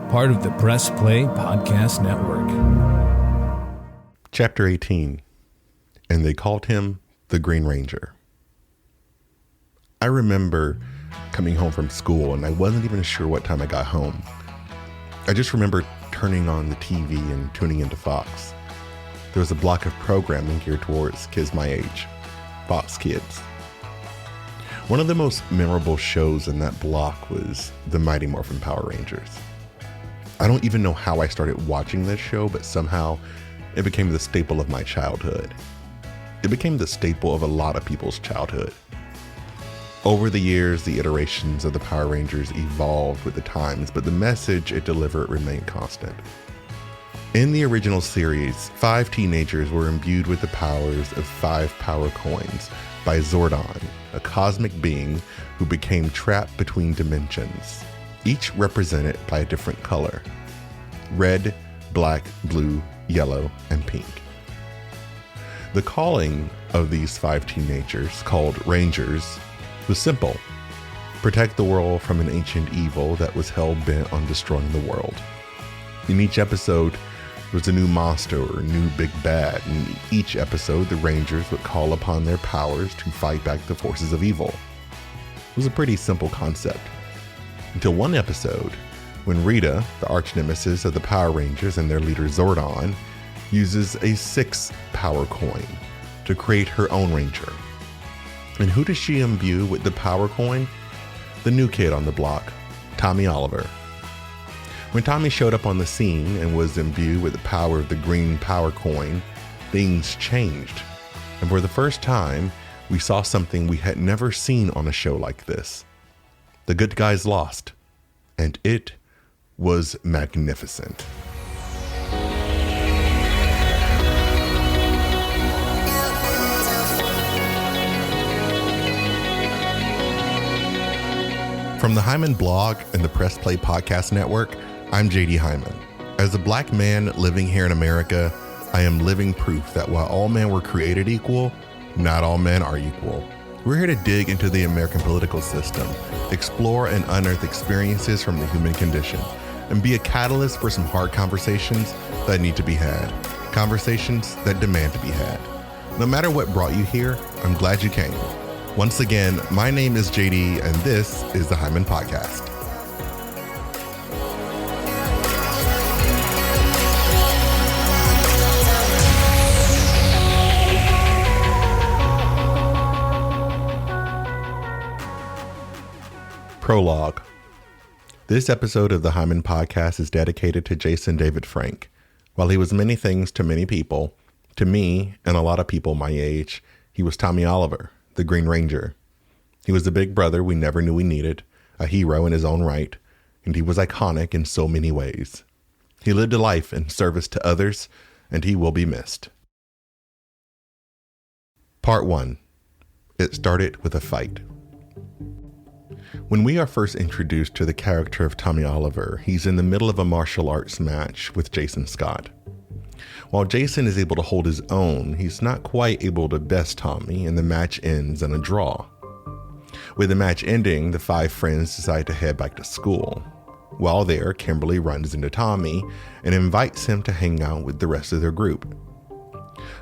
part of the Press Play Podcast Network. Chapter 18, and they called him the Green Ranger. I remember coming home from school and I wasn't even sure what time I got home. I just remember turning on the TV and tuning into Fox. There was a block of programming geared towards kids my age, Fox Kids. One of the most memorable shows in that block was the Mighty Morphin Power Rangers. I don't even know how I started watching this show, but somehow it became the staple of my childhood. It became the staple of a lot of people's childhood. Over the years, the iterations of the Power Rangers evolved with the times, but the message it delivered remained constant. In the original series, 5 teenagers were imbued with the powers of 5 power coins by Zordon, a cosmic being who became trapped between dimensions, each represented by a different color: red, black, blue, yellow, and pink. The calling of these 5 teenagers, called Rangers, was simple: protect the world from an ancient evil that was hell-bent on destroying the world. In each episode, there was a new monster or a new big bad. In each episode, the Rangers would call upon their powers to fight back the forces of evil. It was a pretty simple concept. Until one episode, when Rita, the arch-nemesis of the Power Rangers and their leader Zordon, uses a 6 power coin to create her own Ranger. And who does she imbue with the power coin? The new kid on the block, Tommy Oliver. When Tommy showed up on the scene and was imbued with the power of the green power coin, things changed. And for the first time, we saw something we had never seen on a show like this. The good guys lost, and it was magnificent. From the Hyman blog and the Press Play Podcast Network, I'm JD Hyman. As a black man living here in America, I am living proof that while all men were created equal, not all men are equal. We're here to dig into the American political system, explore and unearth experiences from the human condition, and be a catalyst for some hard conversations that need to be had. Conversations that demand to be had. No matter what brought you here, I'm glad you came. Once again, my name is JD, and this is the Hyman Podcast. Prologue. This episode of the Hyman Podcast is dedicated to Jason David Frank. While he was many things to many people, to me and a lot of people my age, he was Tommy Oliver, the Green Ranger. He was the big brother we never knew we needed, a hero in his own right, and he was iconic in so many ways. He lived a life in service to others, and he will be missed. Part 1. It started with a fight. When we are first introduced to the character of Tommy Oliver, he's in the middle of a martial arts match with Jason Scott. While Jason is able to hold his own, he's not quite able to best Tommy, and the match ends in a draw. With the match ending, the 5 friends decide to head back to school. While there, Kimberly runs into Tommy and invites him to hang out with the rest of their group.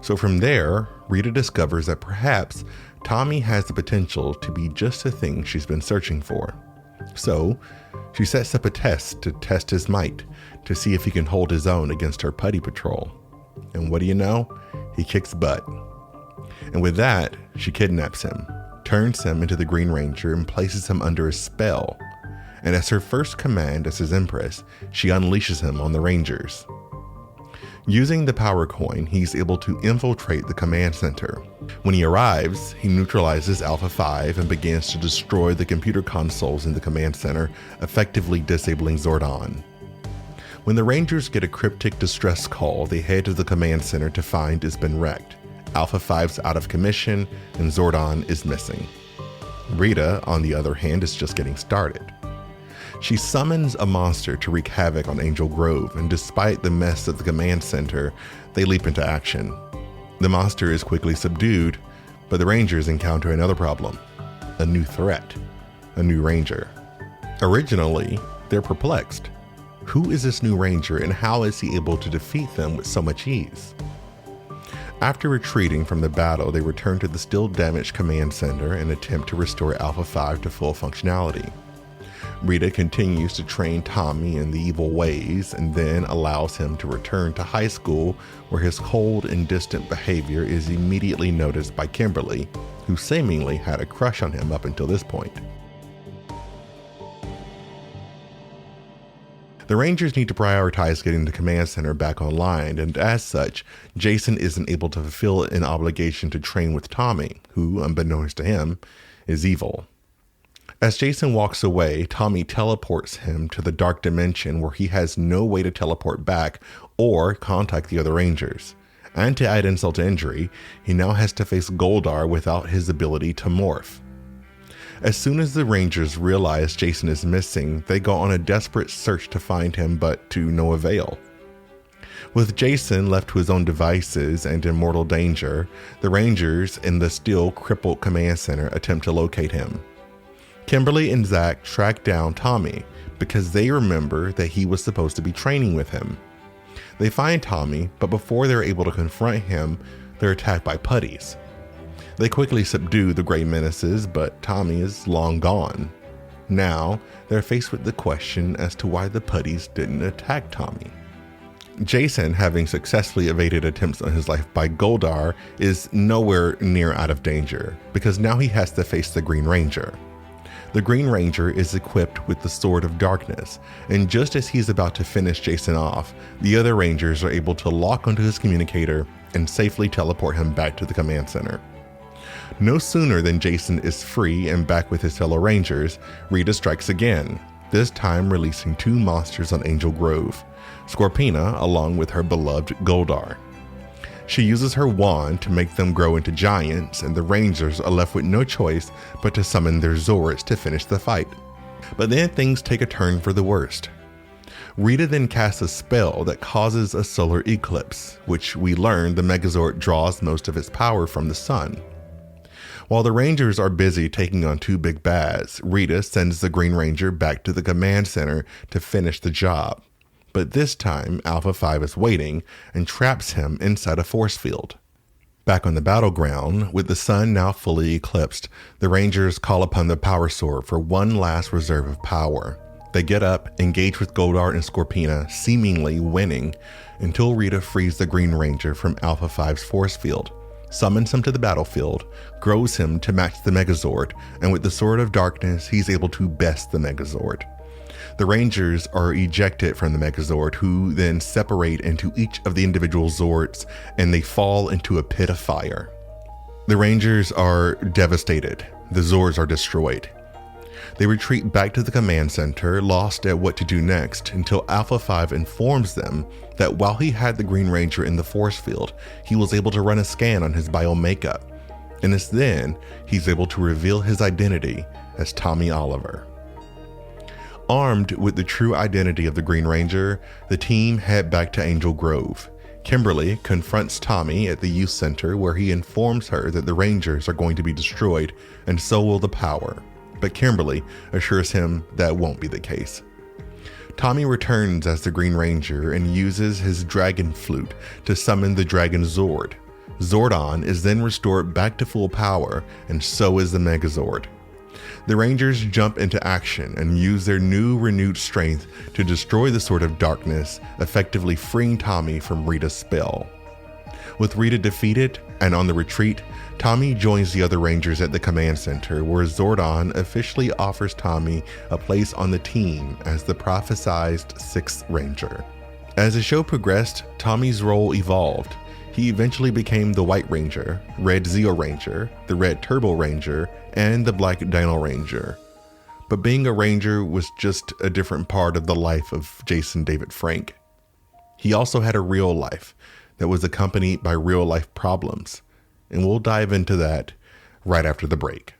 So from there, Rita discovers that perhaps Tommy has the potential to be just the thing she's been searching for. So she sets up a test to test his might, to see if he can hold his own against her putty patrol. And what do you know? He kicks butt. And with that, she kidnaps him, turns him into the Green Ranger, and places him under a spell. And as her first command as his empress, she unleashes him on the Rangers. Using the power coin, he's able to infiltrate the command center. When he arrives, he neutralizes Alpha 5 and begins to destroy the computer consoles in the command center, effectively disabling Zordon. When the Rangers get a cryptic distress call, they head to the command center to find it's been wrecked. Alpha 5's out of commission, and Zordon is missing. Rita, on the other hand, is just getting started. She summons a monster to wreak havoc on Angel Grove, and despite the mess at the command center, they leap into action. The monster is quickly subdued, but the Rangers encounter another problem: a new threat, a new Ranger. Originally, they're perplexed. Who is this new ranger and how is he able to defeat them with so much ease? After retreating from the battle, they return to the still damaged command center and attempt to restore Alpha 5 to full functionality. Rita continues to train Tommy in the evil ways and then allows him to return to high school, where his cold and distant behavior is immediately noticed by Kimberly, who seemingly had a crush on him up until this point. The Rangers need to prioritize getting the command center back online, and as such, Jason isn't able to fulfill an obligation to train with Tommy, who, unbeknownst to him, is evil. As Jason walks away, Tommy teleports him to the dark dimension where he has no way to teleport back or contact the other Rangers. And to add insult to injury, he now has to face Goldar without his ability to morph. As soon as the Rangers realize Jason is missing, they go on a desperate search to find him, but to no avail. With Jason left to his own devices and in mortal danger, the Rangers in the still crippled command center attempt to locate him. Kimberly and Zach track down Tommy because they remember that he was supposed to be training with him. They find Tommy, but before they're able to confront him, they're attacked by putties. They quickly subdue the gray menaces, but Tommy is long gone. Now, they're faced with the question as to why the putties didn't attack Tommy. Jason, having successfully evaded attempts on his life by Goldar, is nowhere near out of danger because now he has to face the Green Ranger. The Green Ranger is equipped with the Sword of Darkness, and just as he's about to finish Jason off, the other Rangers are able to lock onto his communicator and safely teleport him back to the command center. No sooner than Jason is free and back with his fellow Rangers, Rita strikes again, this time releasing two monsters on Angel Grove, Scorpina along with her beloved Goldar. She uses her wand to make them grow into giants, and the Rangers are left with no choice but to summon their Zords to finish the fight. But then things take a turn for the worst. Rita then casts a spell that causes a solar eclipse, which we learn the Megazord draws most of its power from the sun. While the Rangers are busy taking on two big bads, Rita sends the Green Ranger back to the command center to finish the job. But this time, Alpha 5 is waiting and traps him inside a force field. Back on the battleground, with the sun now fully eclipsed, the Rangers call upon the Power Sword for one last reserve of power. They get up, engage with Goldar and Scorpina, seemingly winning, until Rita frees the Green Ranger from Alpha 5's force field, summons him to the battlefield, grows him to match the Megazord, and with the Sword of Darkness, he's able to best the Megazord. The Rangers are ejected from the Megazord, who then separate into each of the individual Zords, and they fall into a pit of fire. The Rangers are devastated. The Zords are destroyed. They retreat back to the command center, lost at what to do next, until Alpha 5 informs them that while he had the Green Ranger in the force field, he was able to run a scan on his bio makeup. And it's then he's able to reveal his identity as Tommy Oliver. Armed with the true identity of the Green Ranger, the team head back to Angel Grove. Kimberly confronts Tommy at the youth center, where he informs her that the Rangers are going to be destroyed and so will the power. But Kimberly assures him that won't be the case. Tommy returns as the Green Ranger and uses his dragon flute to summon the Dragon Zord. Zordon is then restored back to full power, and so is the Megazord. The Rangers jump into action and use their new renewed strength to destroy the Sword of Darkness, effectively freeing Tommy from Rita's spell. With Rita defeated and on the retreat, Tommy joins the other Rangers at the command center, where Zordon officially offers Tommy a place on the team as the prophesized 6th Ranger. As the show progressed, Tommy's role evolved. He eventually became the White Ranger, Red Zeo Ranger, the Red Turbo Ranger, and the Black Dino Ranger. But being a Ranger was just a different part of the life of Jason David Frank. He also had a real life that was accompanied by real life problems, and we'll dive into that right after the break.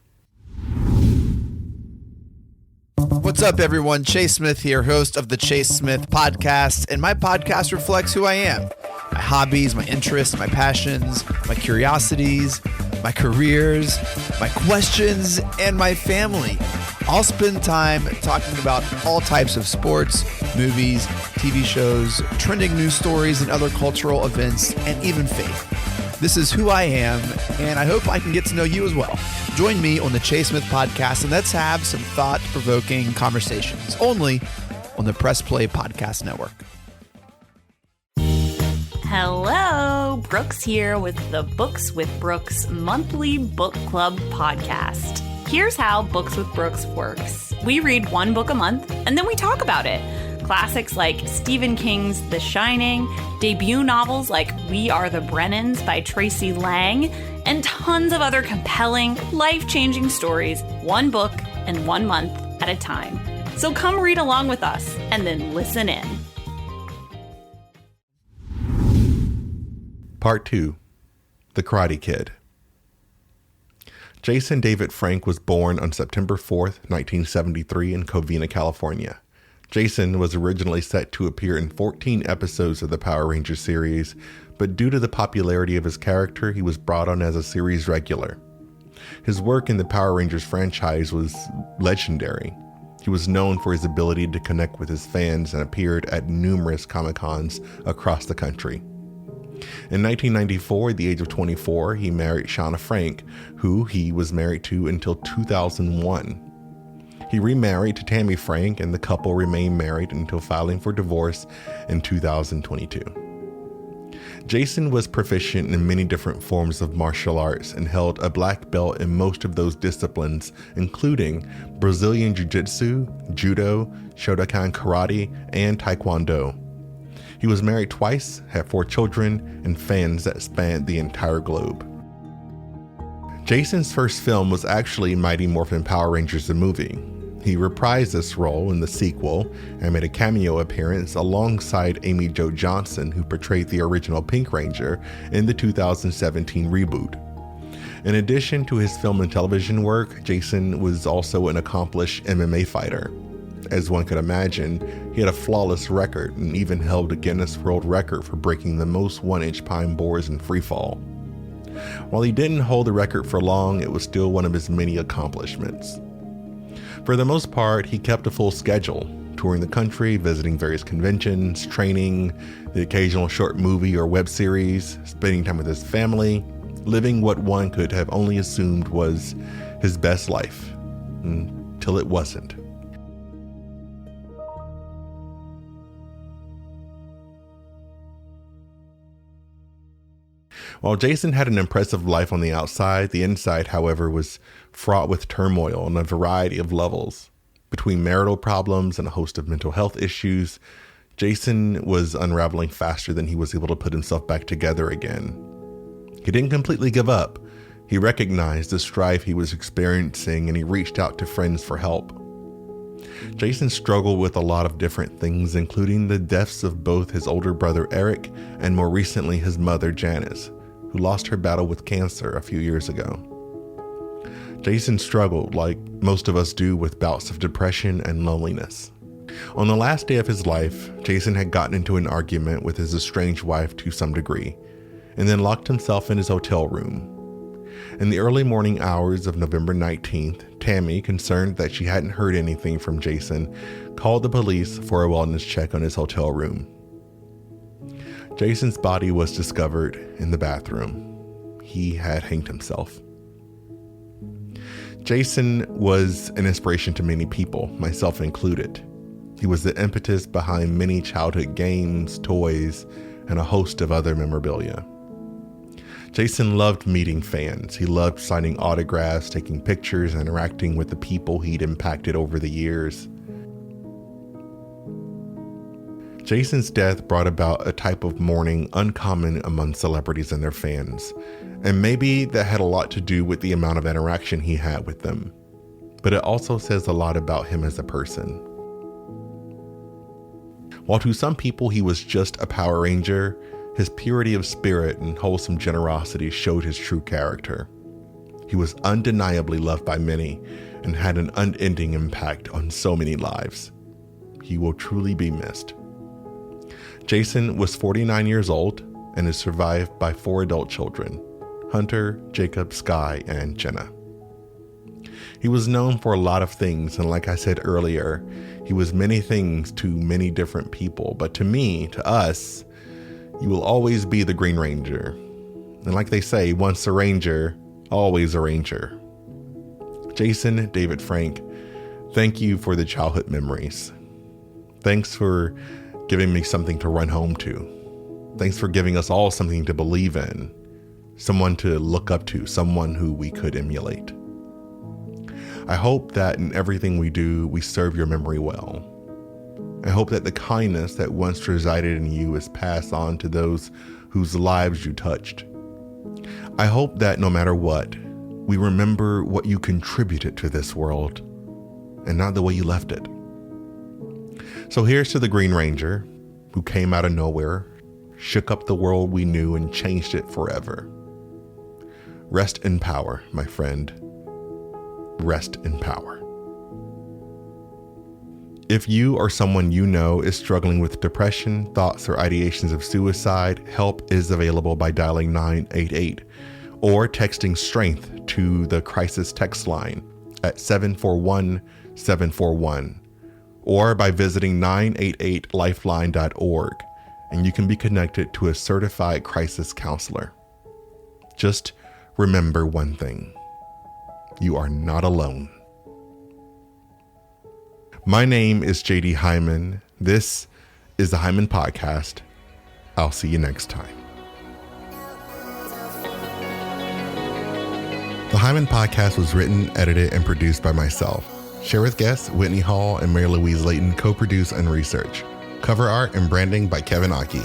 What's up, everyone? Chase Smith here, host of the Chase Smith Podcast, and my podcast reflects who I am. My hobbies, my interests, my passions, my curiosities. my careers, my questions, and my family. I'll spend time talking about all types of sports, movies, TV shows, trending news stories, and other cultural events, and even faith. This is who I am, and I hope I can get to know you as well. Join me on the Chase Smith Podcast, and let's have some thought-provoking conversations, only on the Press Play Podcast Network. Hello, Brooks here with the Books with Brooks monthly book club podcast. Here's how Books with Brooks works. We read one book a month, and then we talk about it. Classics like Stephen King's The Shining, debut novels like We Are the Brennans by Tracy Lang, and tons of other compelling, life-changing stories, one book and 1 month at a time. So come read along with us, and then listen in. Part 2, The Karate Kid. Jason David Frank was born on September 4th, 1973 in Covina, California. Jason was originally set to appear in 14 episodes of the Power Rangers series, but due to the popularity of his character, he was brought on as a series regular. His work in the Power Rangers franchise was legendary. He was known for his ability to connect with his fans and appeared at numerous Comic-Cons across the country. In 1994, at the age of 24, he married Shauna Frank, who he was married to until 2001. He remarried to Tammy Frank, and the couple remained married until filing for divorce in 2022. Jason was proficient in many different forms of martial arts and held a black belt in most of those disciplines, including Brazilian Jiu-Jitsu, Judo, Shotokan Karate, and Taekwondo. He was married twice, had 4 children, and fans that spanned the entire globe. Jason's first film was actually Mighty Morphin Power Rangers the movie. He reprised this role in the sequel and made a cameo appearance alongside Amy Jo Johnson, who portrayed the original Pink Ranger in the 2017 reboot. In addition to his film and television work, Jason was also an accomplished MMA fighter. As one could imagine, he had a flawless record and even held a Guinness World Record for breaking the most 1-inch pine boars in freefall. While he didn't hold the record for long, it was still one of his many accomplishments. For the most part, he kept a full schedule, touring the country, visiting various conventions, training, the occasional short movie or web series, spending time with his family, living what one could have only assumed was his best life, until it wasn't. While Jason had an impressive life on the outside, the inside, however, was fraught with turmoil on a variety of levels. Between marital problems and a host of mental health issues, Jason was unraveling faster than he was able to put himself back together again. He didn't completely give up. He recognized the strife he was experiencing, and he reached out to friends for help. Jason struggled with a lot of different things, including the deaths of both his older brother Eric and more recently his mother Janice, who lost her battle with cancer a few years ago. Jason struggled, like most of us do, with bouts of depression and loneliness. On the last day of his life, Jason had gotten into an argument with his estranged wife to some degree, and then locked himself in his hotel room. In the early morning hours of November 19th, Tammy, concerned that she hadn't heard anything from Jason, called the police for a wellness check on his hotel room. Jason's body was discovered in the bathroom. He had hanged himself. Jason was an inspiration to many people, myself included. He was the impetus behind many childhood games, toys, and a host of other memorabilia. Jason loved meeting fans. He loved signing autographs, taking pictures, and interacting with the people he'd impacted over the years. Jason's death brought about a type of mourning uncommon among celebrities and their fans, and maybe that had a lot to do with the amount of interaction he had with them. But it also says a lot about him as a person. While to some people he was just a Power Ranger, his purity of spirit and wholesome generosity showed his true character. He was undeniably loved by many and had an unending impact on so many lives. He will truly be missed. Jason was 49 years old and is survived by 4 adult children, Hunter, Jacob, Sky, and Jenna. He was known for a lot of things, and like I said earlier, he was many things to many different people. But to me, to us, you will always be the Green Ranger. And like they say, once a Ranger, always a Ranger. Jason, David, Frank, thank you for the childhood memories. Thanks for giving me something to run home to. Thanks for giving us all something to believe in, someone to look up to, someone who we could emulate. I hope that in everything we do, we serve your memory well. I hope that the kindness that once resided in you is passed on to those whose lives you touched. I hope that no matter what, we remember what you contributed to this world and not the way you left it. So here's to the Green Ranger, who came out of nowhere, shook up the world we knew, and changed it forever. Rest in power, my friend. Rest in power. If you or someone you know is struggling with depression, thoughts, or ideations of suicide, help is available by dialing 988 or texting strength to the crisis text line at 741-741, or by visiting 988lifeline.org, and you can be connected to a certified crisis counselor. Just remember one thing. You are not alone. My name is JD Hyman. This is the Hyman Podcast. I'll see you next time. The Hyman Podcast was written, edited, and produced by myself. Share with guests Whitney Hall and Mary Louise Layton co-produce and research. Cover art and branding by Kevin Aki.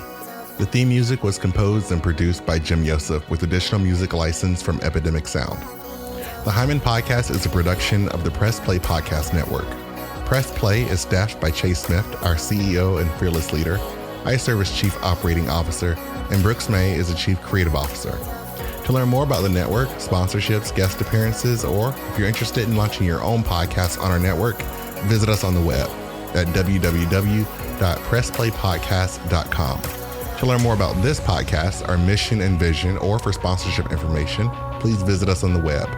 The theme music was composed and produced by Jim Yosef with additional music license from Epidemic Sound. The Hyman Podcast is a production of the Press Play Podcast Network. Press Play is staffed by Chase Smith, our CEO and fearless leader. I serve as Chief Operating Officer, and Brooks May is the Chief Creative Officer. To learn more about the network, sponsorships, guest appearances, or if you're interested in launching your own podcast on our network, visit us on the web at www.pressplaypodcast.com. To learn more about this podcast, our mission and vision, or for sponsorship information, please visit us on the web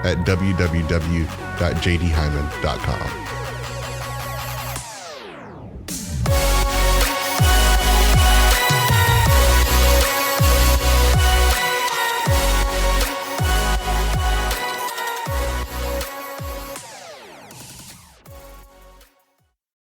at www.jdhyman.com.